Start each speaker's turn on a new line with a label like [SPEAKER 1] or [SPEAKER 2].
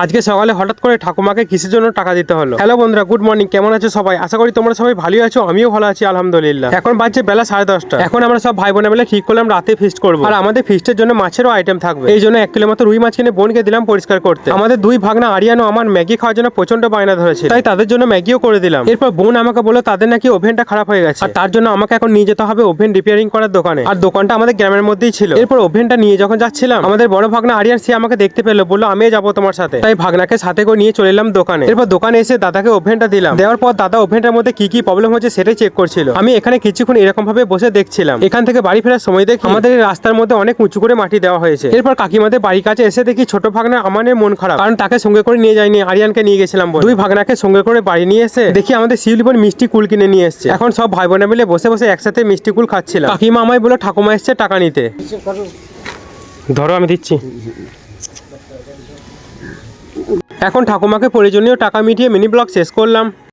[SPEAKER 1] আজকে সকালে হঠাৎ করে ঠাকুমাকে কিসের জন্য টাকা দিতে হলো। হ্যালো বন্ধুরা, গুড মর্নিং, কেমন আছো সবাই? আশা করি তোমরা সবাই ভালোই আছো, আমিও ভালো আছি আলহামদুলিল্লাহ। এখন বাজছে বেলা 10:30। এখন আমরা সব ভাই বোনে মিলে ঠিক করলাম রাতে ফিস্ট করবো, আর আমাদের ফিস্টের জন্য মাছেরও আইটেম থাকবে। এই জন্য 1 কিলো মতো রুই মাছ কিনে বোনকে দিলাম পরিষ্কার করতে। আমাদের দুই ভাগনা আরিয়ান ও আমার ম্যাগি খাওয়ার জন্য প্রচন্ড বায়না ধরেছে, তাই তাদের জন্য ম্যাগিও করে দিলাম। এরপর বোন আমাকে বললো তাদের নাকি ওভেনটা খারাপ হয়ে গেছে, আর তার জন্য আমাকে এখন নিয়ে যেতে হবে ওভেন রিপেয়ারিং করার দোকানে। আর দোকানটা আমাদের গ্রামের মধ্যেই ছিল। এরপর ওভেনটা নিয়ে যখন যাচ্ছিলাম, আমাদের বড় ভাগনা আরিয়ান সে আমাকে দেখতে পেলো, বললো আমিও যাবো তোমার সাথে। তাই ভাগনাকে সাথে করে নিয়ে চলে এলাম দোকানে। এরপর দোকানে এসে দাদাকে ওভেনটা দিলাম। দেওয়ার পর দাদা ওভেনটার মধ্যে কি কি প্রবলেম হচ্ছে সেটাই চেক করছিল। আমি এখানে কিছুক্ষণ এরকম ভাবে বসে দেখছিলাম। এখান থেকে বাড়ি ফেরার সময় দেখি আমাদের এই রাস্তার মধ্যে অনেক উঁচু করে মাটি দেওয়া হয়েছে। এরপর কাকিমাদের বাড়ির কাছে এসে দেখি ছোট ভাগনা আমানের মন খারাপ, কারণ তাকে সঙ্গে করে নিয়ে যায়নি, আরিয়ানকে নিয়ে গেছিলাম বলে। দুই ভাগনাকে সঙ্গে করে বাড়ি নিয়ে এসে দেখি আমাদের শিউলি বোন মিষ্টি কুল কিনে নিয়ে এসছে। এখন সব ভাই বোনে মিলে বসে বসে একসাথে মিষ্টি কুল খাচ্ছিলাম। কাকিমা আমায় বললো ঠাকুমা এসছে টাকা নিতে। ধরো আমি দিচ্ছি। এখন ঠাকুমাকে প্রয়োজনীয় টাকা মিটিয়ে মিনি ব্লগ শেষ করলাম।